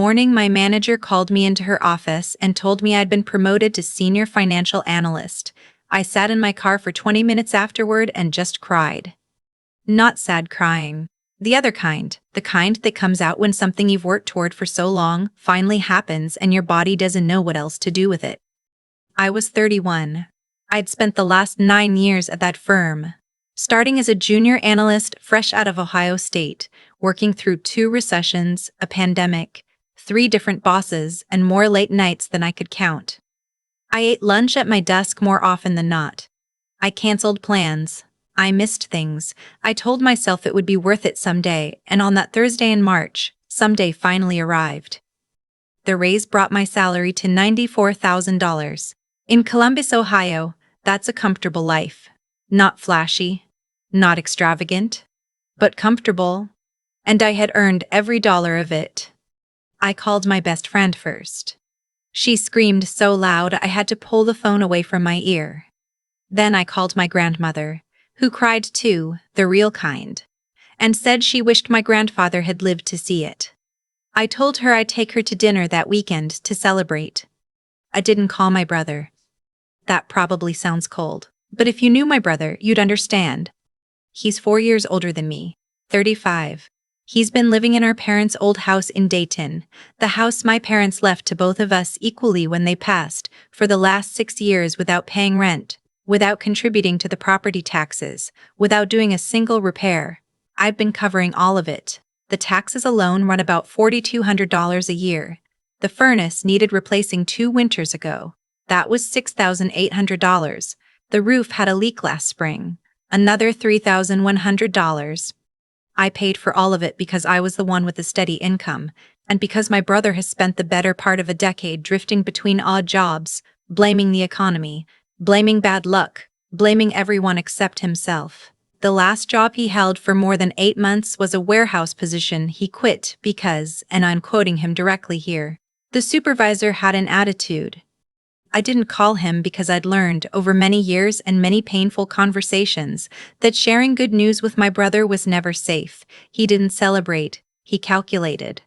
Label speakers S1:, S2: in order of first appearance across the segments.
S1: Morning, my manager called me into her office and told me I'd been promoted to senior financial analyst. I sat in my car for 20 minutes afterward and just cried. Not sad crying. The other kind, the kind that comes out when something you've worked toward for so long finally happens and your body doesn't know what else to do with it. I was 31. I'd spent the last 9 years at that firm, starting as a junior analyst fresh out of Ohio State, working through 2 recessions, a pandemic, 3 different bosses, and more late nights than I could count. I ate lunch at my desk more often than not. I canceled plans. I missed things. I told myself it would be worth it someday, and on that Thursday in March, someday finally arrived. The raise brought my salary to $94,000. In Columbus, Ohio, that's a comfortable life. Not flashy, not extravagant, but comfortable. And I had earned every dollar of it. I called my best friend first. She screamed so loud I had to pull the phone away from my ear. Then I called my grandmother, who cried too, the real kind, and said she wished my grandfather had lived to see it. I told her I'd take her to dinner that weekend to celebrate. I didn't call my brother. That probably sounds cold, but if you knew my brother, you'd understand. He's 4 years older than me, 35. He's been living in our parents' old house in Dayton, the house my parents left to both of us equally when they passed, for the last 6 years without paying rent, without contributing to the property taxes, without doing a single repair. I've been covering all of it. The taxes alone run about $4,200 a year. The furnace needed replacing 2 winters ago. That was $6,800. The roof had a leak last spring. Another $3,100. I paid for all of it because I was the one with a steady income, and because my brother has spent the better part of a decade drifting between odd jobs, blaming the economy, blaming bad luck, blaming everyone except himself. The last job he held for more than 8 months was a warehouse position he quit because, and I'm quoting him directly here, the supervisor had an attitude. I didn't call him because I'd learned over many years and many painful conversations that sharing good news with my brother was never safe. He didn't celebrate, he calculated.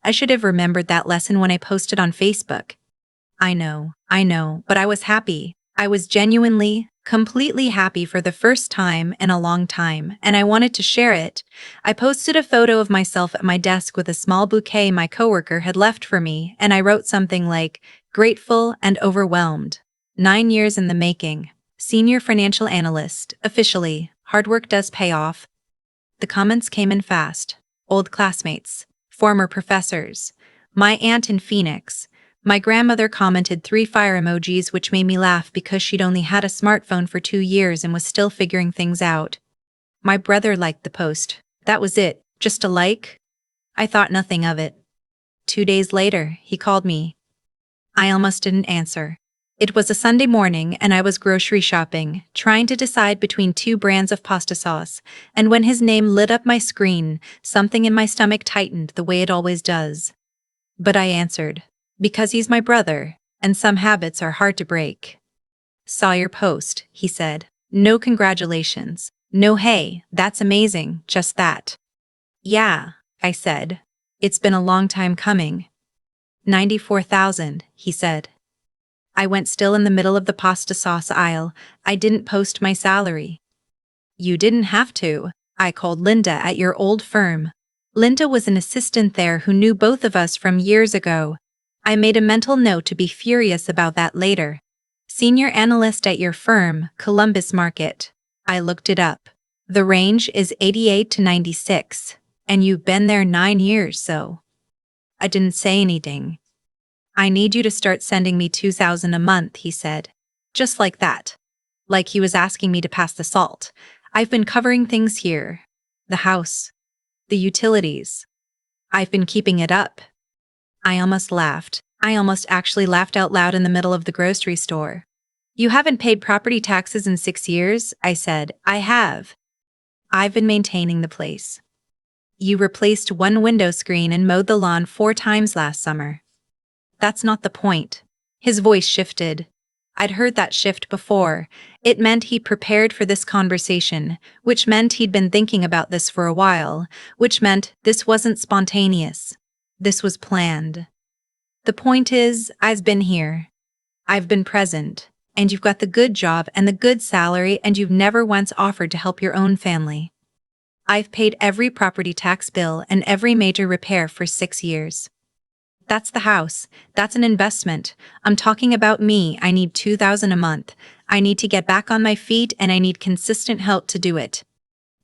S1: I should have remembered that lesson when I posted on Facebook. I know, but I was happy. I was genuinely, completely happy for the first time in a long time, and I wanted to share it. I posted a photo of myself at my desk with a small bouquet my coworker had left for me, and I wrote something like, "Grateful and overwhelmed. 9 years in the making. Senior financial analyst, officially. Hard work does pay off." The comments came in fast. Old classmates, former professors, my aunt in Phoenix. My grandmother commented 3 fire emojis, which made me laugh because she'd only had a smartphone for 2 years and was still figuring things out. My brother liked the post. That was it, just a like. I thought nothing of it. 2 days later, he called me. I almost didn't answer. It was a Sunday morning and I was grocery shopping, trying to decide between 2 brands of pasta sauce, and when his name lit up my screen, something in my stomach tightened the way it always does. But I answered. Because he's my brother, and some habits are hard to break. "Saw your post," he said. "No congratulations. No hey, that's amazing, just that." "Yeah," I said. "It's been a long time coming." 94,000, he said. I went still in the middle of the pasta sauce aisle. I didn't post my salary. "You didn't have to. I called Linda at your old firm." Linda was an assistant there who knew both of us from years ago. I made a mental note to be furious about that later. "Senior analyst at your firm, Columbus Market." I looked it up. The range is 88 to 96, and you've been there 9 years, so. I didn't say anything. "I need you to start sending me $2,000 a month," he said. Just like that. Like he was asking me to pass the salt. "I've been covering things here. The house. The utilities. I've been keeping it up." I almost laughed. I almost actually laughed out loud in the middle of the grocery store. "You haven't paid property taxes in 6 years?" I said. "I have. I've been maintaining the place." "You replaced 1 window screen and mowed the lawn 4 times last summer." "That's not the point." His voice shifted. I'd heard that shift before. It meant he'd prepared for this conversation, which meant he'd been thinking about this for a while, which meant this wasn't spontaneous. This was planned. The point is, I've been here. I've been present. And you've got the good job and the good salary, and you've never once offered to help your own family. I've paid every property tax bill and every major repair for 6 years. That's the house. That's an investment. I'm talking about me. I need $2,000 a month. I need to get back on my feet, and I need consistent help to do it.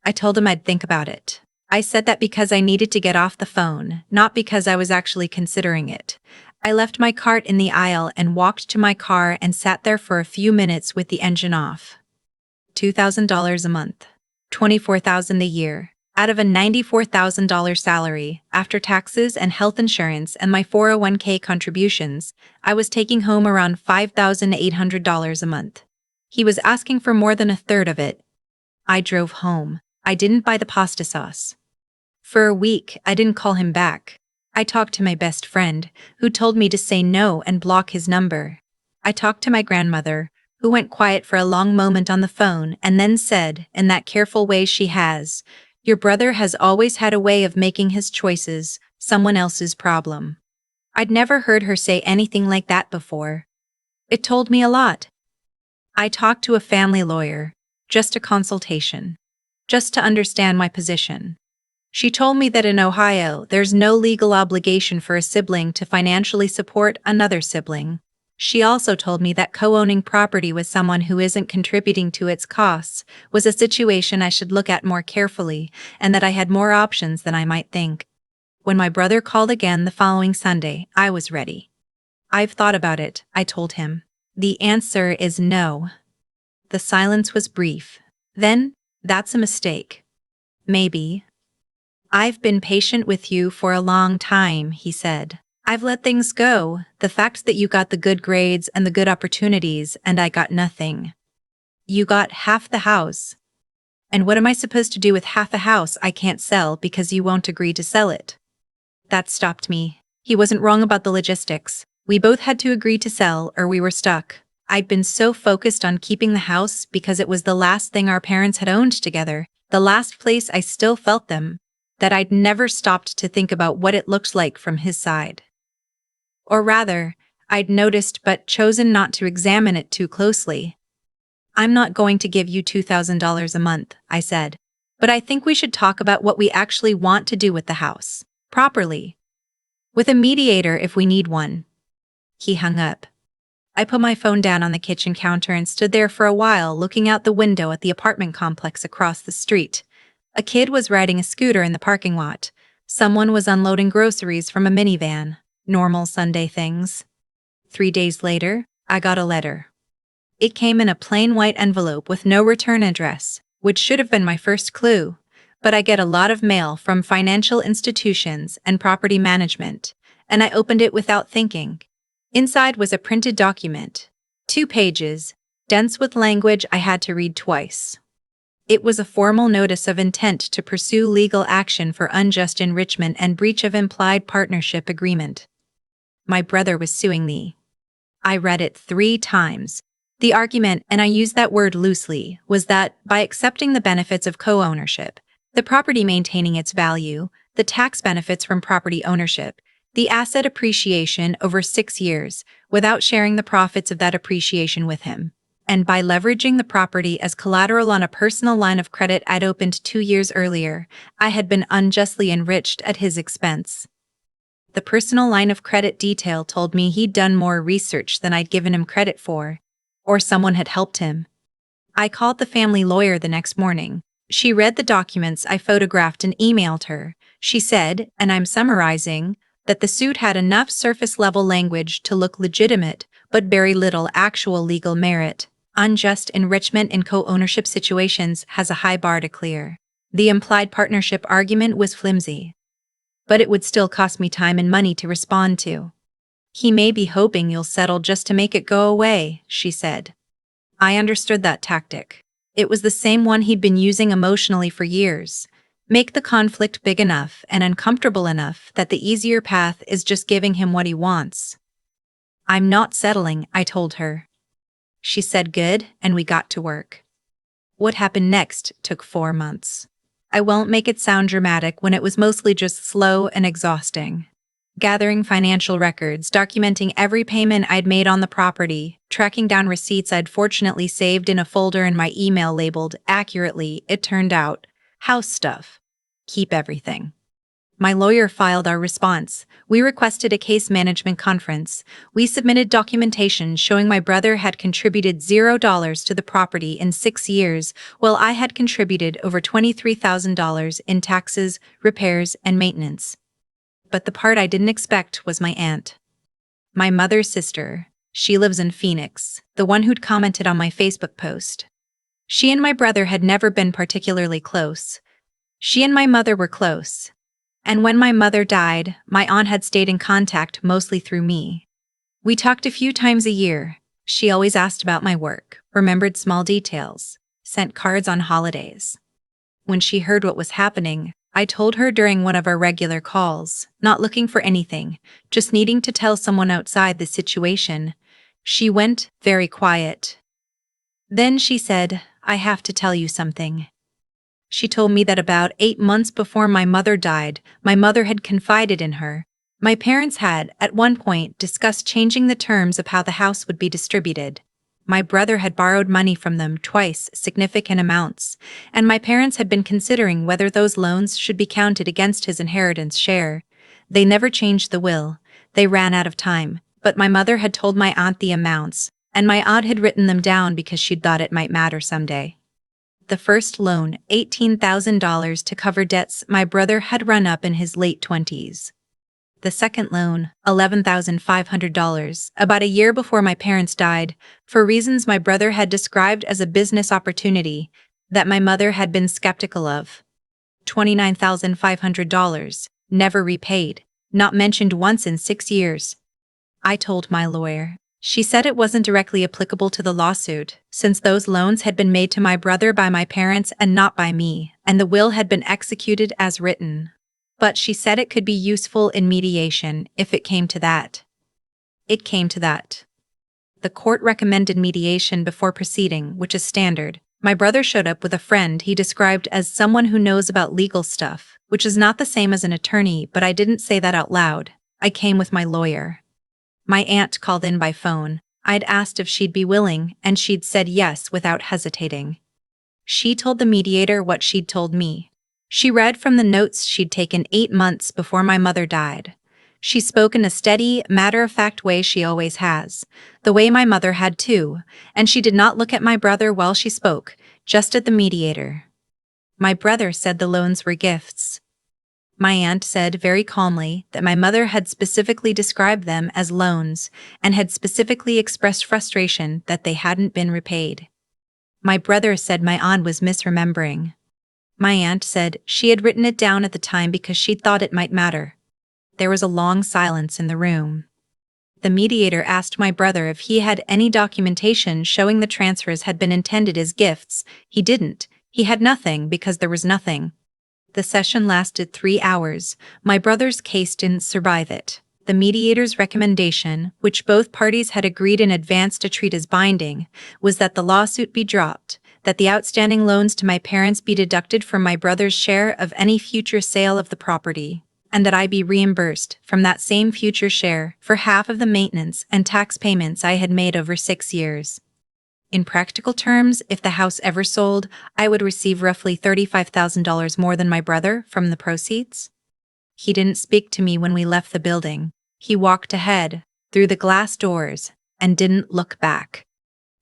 S1: I told him I'd think about it. I said that because I needed to get off the phone, not because I was actually considering it. I left my cart in the aisle and walked to my car and sat there for a few minutes with the engine off. $2,000 a month. $24,000 a year. Out of a $94,000 salary, after taxes and health insurance and my 401k contributions, I was taking home around $5,800 a month. He was asking for more than a third of it. I drove home. I didn't buy the pasta sauce. For a week, I didn't call him back. I talked to my best friend, who told me to say no and block his number. I talked to my grandmother, who went quiet for a long moment on the phone and then said, in that careful way she has, "Your brother has always had a way of making his choices someone else's problem." I'd never heard her say anything like that before. It told me a lot. I talked to a family lawyer, just a consultation, just to understand my position. She told me that in Ohio, there's no legal obligation for a sibling to financially support another sibling. She also told me that co-owning property with someone who isn't contributing to its costs was a situation I should look at more carefully, and that I had more options than I might think. When my brother called again the following Sunday, I was ready. "I've thought about it," I told him. "The answer is no." The silence was brief. Then, "That's a mistake." "Maybe." "I've been patient with you for a long time," he said. "I've let things go, the fact that you got the good grades and the good opportunities and I got nothing. You got half the house. And what am I supposed to do with half a house I can't sell because you won't agree to sell it?" That stopped me. He wasn't wrong about the logistics. We both had to agree to sell or we were stuck. I'd been so focused on keeping the house because it was the last thing our parents had owned together, the last place I still felt them, that I'd never stopped to think about what it looked like from his side. Or rather, I'd noticed but chosen not to examine it too closely. "I'm not going to give you $2,000 a month," I said, "but I think we should talk about what we actually want to do with the house, properly. With a mediator if we need one." He hung up. I put my phone down on the kitchen counter and stood there for a while looking out the window at the apartment complex across the street. A kid was riding a scooter in the parking lot. Someone was unloading groceries from a minivan. Normal Sunday things. 3 days later, I got a letter. It came in a plain white envelope with no return address, which should have been my first clue. But I get a lot of mail from financial institutions and property management, and I opened it without thinking. Inside was a printed document. 2 pages, dense with language I had to read twice. It was a formal notice of intent to pursue legal action for unjust enrichment and breach of implied partnership agreement. My brother was suing me. I read it 3 times. The argument, and I use that word loosely, was that, by accepting the benefits of co-ownership, the property maintaining its value, the tax benefits from property ownership, the asset appreciation over 6 years, without sharing the profits of that appreciation with him, and by leveraging the property as collateral on a personal line of credit I'd opened 2 years earlier, I had been unjustly enriched at his expense. The personal line of credit detail told me he'd done more research than I'd given him credit for, or someone had helped him. I called the family lawyer the next morning. She read the documents I photographed and emailed her. She said, and I'm summarizing, that the suit had enough surface-level language to look legitimate, but very little actual legal merit. Unjust enrichment in co-ownership situations has a high bar to clear. The implied partnership argument was flimsy, but it would still cost me time and money to respond to. "He may be hoping you'll settle just to make it go away," she said. I understood that tactic. It was the same one he'd been using emotionally for years. Make the conflict big enough and uncomfortable enough that the easier path is just giving him what he wants. "I'm not settling," I told her. She said good, and we got to work. What happened next took 4 months. I won't make it sound dramatic when it was mostly just slow and exhausting. gathering financial records, documenting every payment I'd made on the property, tracking down receipts I'd fortunately saved in a folder in my email labeled accurately, it turned out, house stuff. Keep everything. My lawyer filed our response. We requested a case management conference. We submitted documentation showing my brother had contributed $0 to the property in 6 years, while I had contributed over $23,000 in taxes, repairs, and maintenance. But the part I didn't expect was my aunt. My mother's sister. She lives in Phoenix, the one who'd commented on my Facebook post. She and my brother had never been particularly close. She and my mother were close. And when my mother died, my aunt had stayed in contact mostly through me. We talked a few times a year. She always asked about my work, remembered small details, sent cards on holidays. When she heard what was happening, I told her during one of our regular calls, not looking for anything, just needing to tell someone outside the situation. She went very quiet. Then she said, "I have to tell you something." She told me that about 8 months before my mother died, my mother had confided in her. My parents had, at one point, discussed changing the terms of how the house would be distributed. My brother had borrowed money from them twice, significant amounts, and my parents had been considering whether those loans should be counted against his inheritance share. They never changed the will. They ran out of time, but my mother had told my aunt the amounts, and my aunt had written them down because she'd thought it might matter someday. The first loan, $18,000 to cover debts my brother had run up in his late 20s. The second loan, $11,500, about a year before my parents died, for reasons my brother had described as a business opportunity that my mother had been skeptical of. $29,500, never repaid, not mentioned once in 6 years. I told my lawyer. She said it wasn't directly applicable to the lawsuit, since those loans had been made to my brother by my parents and not by me, and the will had been executed as written. But she said it could be useful in mediation if it came to that. It came to that. The court recommended mediation before proceeding, which is standard. My brother showed up with a friend he described as someone who knows about legal stuff, which is not the same as an attorney, but I didn't say that out loud. I came with my lawyer. My aunt called in by phone. I'd asked if she'd be willing, and she'd said yes without hesitating. She told the mediator what she'd told me. She read from the notes she'd taken 8 months before my mother died. She spoke in a steady, matter-of-fact way she always has, the way my mother had too, and she did not look at my brother while she spoke, just at the mediator. My brother said the loans were gifts. My aunt said very calmly that my mother had specifically described them as loans and had specifically expressed frustration that they hadn't been repaid. My brother said my aunt was misremembering. My aunt said she had written it down at the time because she thought it might matter. There was a long silence in the room. The mediator asked my brother if he had any documentation showing the transfers had been intended as gifts. He didn't. He had nothing because there was nothing. The session lasted 3 hours. My brother's case didn't survive it. The mediator's recommendation, which both parties had agreed in advance to treat as binding, was that the lawsuit be dropped, that the outstanding loans to my parents be deducted from my brother's share of any future sale of the property, and that I be reimbursed from that same future share for half of the maintenance and tax payments I had made over 6 years. In practical terms, if the house ever sold, I would receive roughly $35,000 more than my brother from the proceeds. He didn't speak to me when we left the building. He walked ahead, through the glass doors, and didn't look back.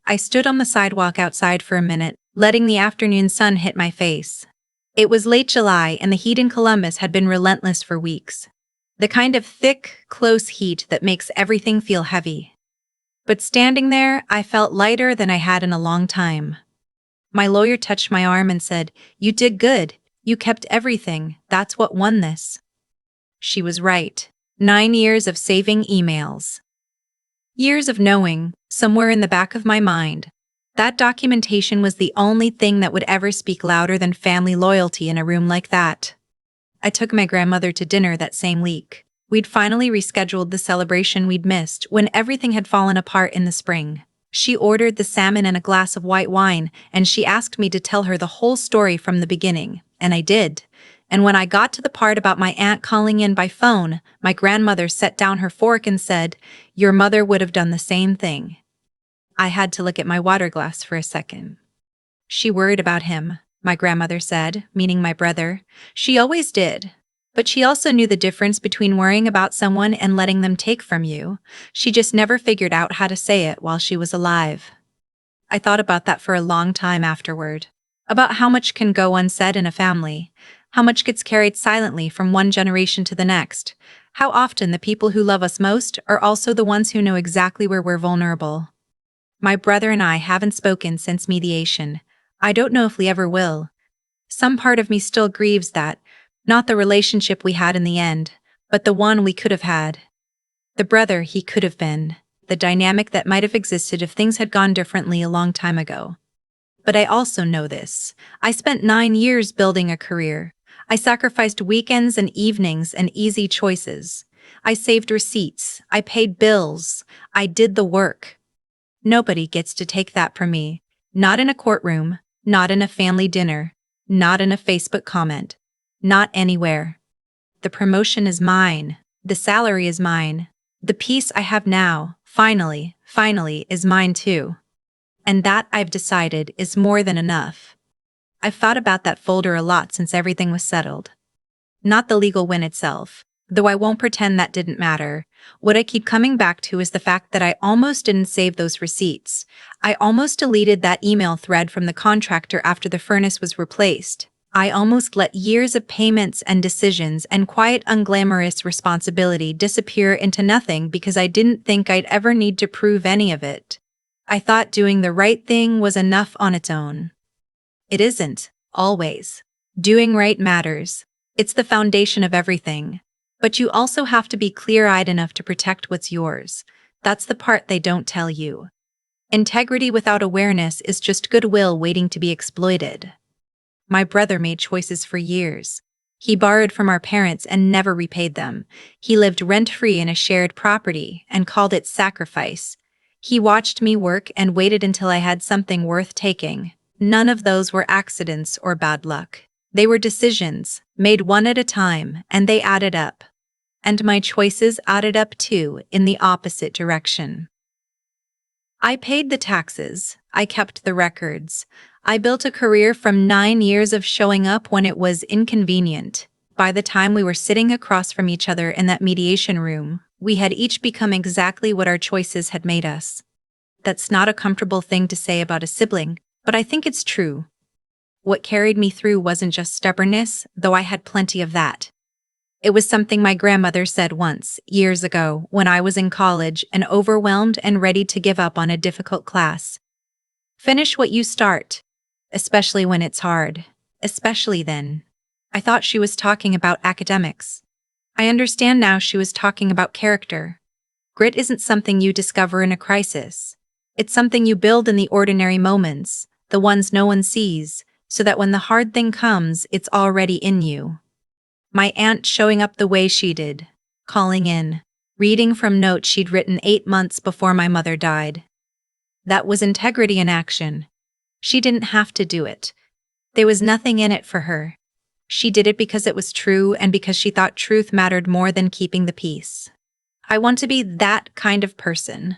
S1: I stood on the sidewalk outside for a minute, letting the afternoon sun hit my face. It was late July and the heat in Columbus had been relentless for weeks. The kind of thick, close heat that makes everything feel heavy. But standing there, I felt lighter than I had in a long time. My lawyer touched my arm and said, "You did good. You kept everything. That's what won this." She was right. 9 years of saving emails. Years of knowing, somewhere in the back of my mind, that documentation was the only thing that would ever speak louder than family loyalty in a room like that. I took my grandmother to dinner that same week. We'd finally rescheduled the celebration we'd missed when everything had fallen apart in the spring. She ordered the salmon and a glass of white wine, and she asked me to tell her the whole story from the beginning, and I did. And when I got to the part about my aunt calling in by phone, my grandmother set down her fork and said, "Your mother would have done the same thing." I had to look at my water glass for a second. "She worried about him," my grandmother said, meaning my brother. "She always did. But she also knew the difference between worrying about someone and letting them take from you. She just never figured out how to say it while she was alive." I thought about that for a long time afterward. About how much can go unsaid in a family, how much gets carried silently from one generation to the next, how often the people who love us most are also the ones who know exactly where we're vulnerable. My brother and I haven't spoken since mediation. I don't know if we ever will. Some part of me still grieves that, not the relationship we had in the end, but the one we could have had. The brother he could have been, the dynamic that might have existed if things had gone differently a long time ago. But I also know this. I spent 9 years building a career. I sacrificed weekends and evenings and easy choices. I saved receipts. I paid bills. I did the work. Nobody gets to take that from me. Not in a courtroom, not in a family dinner, not in a Facebook comment, not anywhere. The promotion is mine. The salary is mine. The peace I have now, finally, is mine too. And that, I've decided, is more than enough. I've thought about that folder a lot since everything was settled. Not the legal win itself, though I won't pretend that didn't matter. What I keep coming back to is the fact that I almost didn't save those receipts. I almost deleted that email thread from the contractor after the furnace was replaced. I almost let years of payments and decisions and quiet, unglamorous responsibility disappear into nothing because I didn't think I'd ever need to prove any of it. I thought doing the right thing was enough on its own. It isn't, always. Doing right matters. It's the foundation of everything. But you also have to be clear-eyed enough to protect what's yours. That's the part they don't tell you. Integrity without awareness is just goodwill waiting to be exploited. My brother made choices for years. He borrowed from our parents and never repaid them. He lived rent-free in a shared property and called it sacrifice. He watched me work and waited until I had something worth taking. None of those were accidents or bad luck. They were decisions, made one at a time, and they added up. And my choices added up too, in the opposite direction. I paid the taxes. I kept the records. I built a career from 9 years of showing up when it was inconvenient. By the time we were sitting across from each other in that mediation room, we had each become exactly what our choices had made us. That's not a comfortable thing to say about a sibling, but I think it's true. What carried me through wasn't just stubbornness, though I had plenty of that. It was something my grandmother said once, years ago, when I was in college and overwhelmed and ready to give up on a difficult class. Finish what you start, especially when it's hard, especially then. I thought she was talking about academics. I understand now she was talking about character. Grit isn't something you discover in a crisis. It's something you build in the ordinary moments, the ones no one sees, so that when the hard thing comes, it's already in you. My aunt showing up the way she did, calling in, reading from notes she'd written 8 months before my mother died. That was integrity in action. She didn't have to do it. There was nothing in it for her. She did it because it was true and because she thought truth mattered more than keeping the peace. I want to be that kind of person.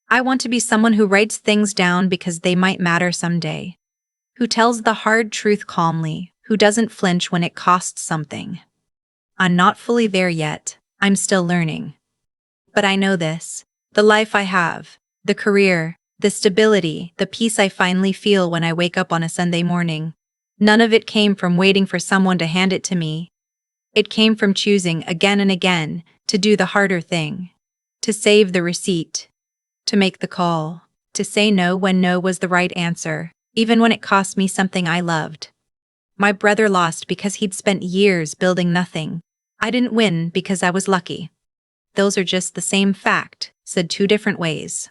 S1: I want to be someone who writes things down because they might matter someday, who tells the hard truth calmly, who doesn't flinch when it costs something. I'm not fully there yet. I'm still learning. But I know this. The life I have, the career, the stability, the peace I finally feel when I wake up on a Sunday morning, none of it came from waiting for someone to hand it to me. It came from choosing again and again to do the harder thing, to save the receipt, to make the call, to say no when no was the right answer, even when it cost me something I loved. My brother lost because he'd spent years building nothing. I didn't win because I was lucky. Those are just the same fact, said 2 different ways.